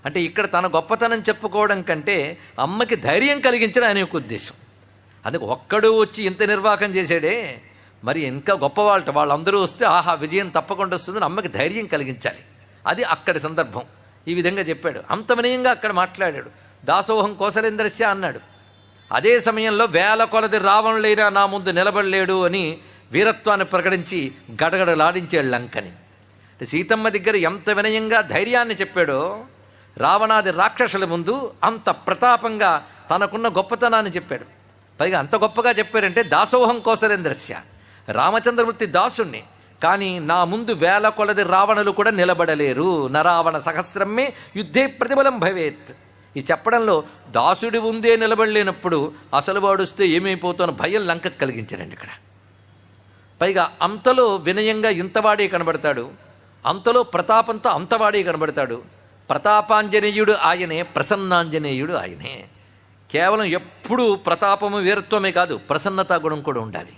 అంటే ఇక్కడ తన గొప్పతనం చెప్పుకోవడం కంటే అమ్మకి ధైర్యం కలిగించడం ఆయన యొక్క ఉద్దేశం. అందుకే ఒక్కడు వచ్చి ఇంత నిర్వాహకం చేశాడే, మరి ఇంకా గొప్పవాళ్ళ వాళ్ళందరూ వస్తే ఆహా విజయం తప్పకుండా వస్తుందని అమ్మకి ధైర్యం కలిగించాలి. అది అక్కడి సందర్భం. ఈ విధంగా చెప్పాడు. అంత వినయంగా అక్కడ మాట్లాడాడు. దాసోహం కోసలేంద్రస్య అన్నాడు. అదే సమయంలో వేల కొలది రావణులైనా నా ముందు నిలబడలేడు అని వీరత్వాన్ని ప్రకటించి గడగడలాడించాడు లంకని. సీతమ్మ దగ్గర ఎంత వినయంగా ధైర్యాన్ని చెప్పాడో, రావణాది రాక్షసుల ముందు అంత ప్రతాపంగా తనకున్న గొప్పతనాన్ని చెప్పాడు. పైగా అంత గొప్పగా చెప్పారంటే దాసోహం కోసలేంద్రస్య, రామచంద్రమూర్తి దాసుణ్ణి, కానీ నా ముందు వేల కొలది రావణులు కూడా నిలబడలేరు. నరావణ సహస్రమే యుద్ధే ప్రతిబలం భవేత్. ఈ చెప్పడంలో దాసుడి ముందే నిలబడలేనప్పుడు అసలు వాడుస్తే ఏమైపోతానో భయం లంకకు కలిగించారండి ఇక్కడ. పైగా అంతలో వినయంగా ఇంతవాడే కనబడతాడు, అంతలో ప్రతాపంతో అంతవాడే కనబడతాడు. ప్రతాపాంజనేయుడు ఆయనే, ప్రసన్నాంజనేయుడు ఆయనే. కేవలం ఎప్పుడు ప్రతాపము వీరత్వమే కాదు, ప్రసన్నతా గుణం కూడా ఉండాలి.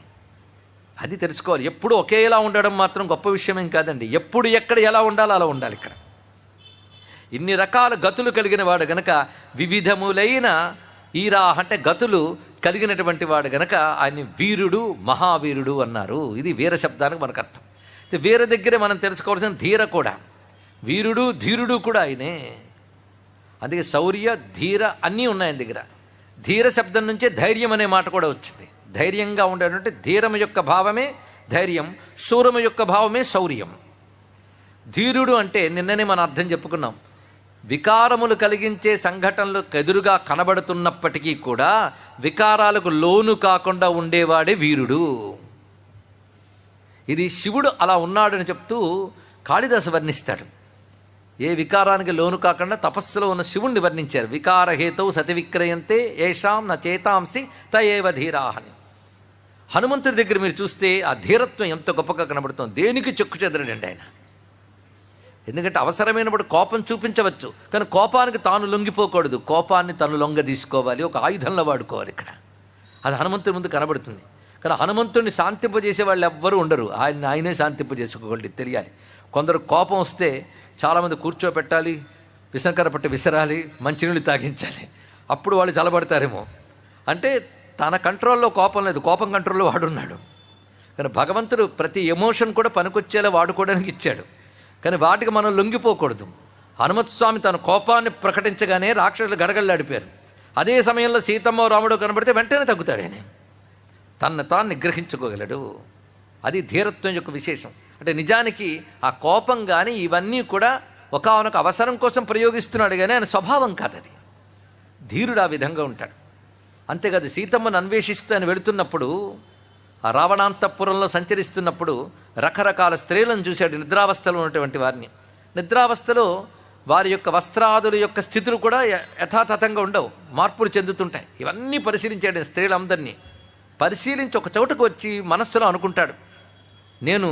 అది తెలుసుకోవాలి. ఎప్పుడు ఒకేలా ఉండడం మాత్రం గొప్ప విషయమేం కాదండి. ఎప్పుడు ఎక్కడ ఎలా ఉండాలో అలా ఉండాలి. ఇక్కడ ఇన్ని రకాల గతులు కలిగిన వాడు గనక, వివిధములైన ఈరా అంటే గతులు కలిగినటువంటి వాడు గనక ఆయన వీరుడు, మహావీరుడు అన్నారు. ఇది వీర శబ్దానికి మనకు అర్థం. వీర దగ్గరే మనం తెలుసుకోవాల్సిన ధీర కూడా, వీరుడు ధీరుడు కూడా ఆయనే. అందుకే శౌర్య ధీర అన్నీ ఉన్నాయి ఆయన దగ్గర. ధీర శబ్దం నుంచే ధైర్యం అనే మాట కూడా వచ్చింది. ధైర్యంగా ఉండేటంటే ధీరము యొక్క భావమే ధైర్యం, శూరము యొక్క భావమే శౌర్యం. ధీరుడు అంటే నిన్ననే మనం అర్థం చెప్పుకున్నాం. వికారములు కలిగించే సంఘటనలు ఎదురుగా కనబడుతున్నప్పటికీ కూడా వికారాలకు లోను కాకుండా ఉండేవాడే వీరుడు. ఇది శివుడు అలా ఉన్నాడని చెప్తూ కాళిదాసు వర్ణిస్తాడు. ఏ వికారానికి లోను కాకుండా తపస్సులో ఉన్న శివుణ్ణి వర్ణించారు. వికారహేతౌ సతి విక్రయంతే ఏషాం న చేతాంసి తయేవ ధీరాహని. హనుమంతుడి దగ్గర మీరు చూస్తే ఆ ధీరత్వం ఎంత గొప్పగా కనబడుతుంది. దేనికి చెక్కు చెదరడండి ఆయన. ఎందుకంటే అవసరమైనప్పుడు కోపం చూపించవచ్చు, కానీ కోపానికి తాను లొంగిపోకూడదు. కోపాన్ని తను లొంగ తీసుకోవాలి, ఒక ఆయుధంలో వాడుకోవాలి. ఇక్కడ అది హనుమంతుడి ముందు కనబడుతుంది. కానీ హనుమంతుడిని శాంతింపజేసే వాళ్ళు ఎవ్వరూ ఉండరు. ఆయనే శాంతింపజేసుకోగలరు, తెలియాలి. కొందరు కోపం వస్తే చాలామంది కూర్చోపెట్టాలి, విసనకర పట్టి విసరాలి, మంచినీళ్ళు తాగించాలి, అప్పుడు వాళ్ళు చల్లబడతారేమో. అంటే తన కంట్రోల్లో కోపం లేదు, కోపం కంట్రోల్లో వాడున్నాడు. కానీ భగవంతుడు ప్రతి ఎమోషన్ కూడా పనికొచ్చేలా వాడుకోవడానికి ఇచ్చాడు. కానీ వాటికి మనం లొంగిపోకూడదు. హనుమత్స్వామి తన కోపాన్ని ప్రకటించగానే రాక్షసులు గడగడలాడిపోయారు. అదే సమయంలో సీతమ్మ రాముడు కనబడితే వెంటనే తగ్గుతాడు ఆయన. తన్ను తాను నిగ్రహించుకోగలడు. అది ధీరత్వం యొక్క విశేషం. అంటే నిజానికి ఆ కోపం కానీ ఇవన్నీ కూడా ఒకానొక అవసరం కోసం ప్రయోగిస్తున్నాడు, కానీ ఆయన స్వభావం కాదు అది. ధీరుడు ఆ విధంగా ఉంటాడు. అంతేకాదు, సీతమ్మను అన్వేషిస్తూ ఆయన వెళుతున్నప్పుడు, ఆ రావణాంతఃపురంలో సంచరిస్తున్నప్పుడు రకరకాల స్త్రీలను చూశాడు, నిద్రావస్థలో ఉన్నటువంటి వారిని. నిద్రావస్థలో వారి యొక్క వస్త్రాదుల యొక్క స్థితులు కూడా యథాతథంగా ఉండవు, మార్పులు చెందుతుంటాయి. ఇవన్నీ పరిశీలించాడు. స్త్రీలందరినీ పరిశీలించి ఒక చోటుకు వచ్చి మనస్సులో అనుకుంటాడు, నేను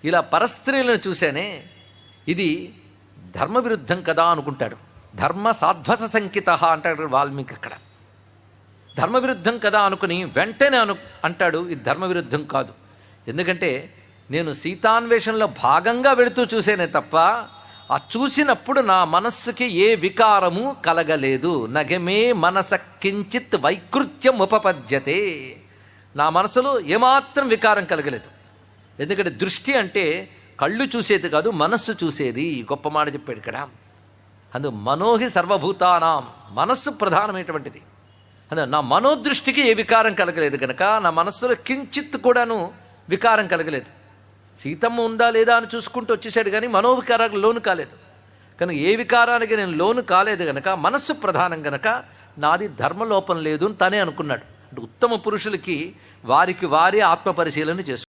ఇలా పరస్త్రీలను చూశానే, ఇది ధర్మ విరుద్ధం కదా అనుకుంటాడు. ధర్మ సాధ్వస సంకిత అంటాడు వాల్మీకి. అక్కడ ధర్మ విరుద్ధం కదా అనుకుని వెంటనే అంటాడు, ఇది ధర్మ విరుద్ధం కాదు. ఎందుకంటే నేను సీతాన్వేషణలో భాగంగా వెళుతూ చూసేనే తప్ప ఆ చూసినప్పుడు నా మనస్సుకి ఏ వికారము కలగలేదు. నగమే మనస కించిత్ వైకృత్యం ఉపపద్యతే. నా మనసులో ఏమాత్రం వికారం కలగలేదు. ఎందుకంటే దృష్టి అంటే కళ్ళు చూసేది కాదు, మనస్సు చూసేది. గొప్ప మాట చెప్పాడు ఇక్కడ. అందుకు మనోహి సర్వభూతానాం, మనస్సు ప్రధానమైనటువంటిది. నా మనోదృష్టికి ఏ వికారం కలగలేదు కనుక నా మనస్సులో కించిత్ కూడాను వికారం కలగలేదు. సీతమ్మ ఉందా లేదా అని చూసుకుంటూ వచ్చేసాడు, కానీ మనోవికారానికి లోను కాలేదు. కనుక ఏ వికారానికి నేను లోను కాలేదు కనుక మనస్సు ప్రధానం కనుక నాది ధర్మలోపం లేదు అని తనే అనుకున్నాడు. అంటే ఉత్తమ పురుషులకి వారికి వారే ఆత్మ పరిశీలన చేసుకుంటారు.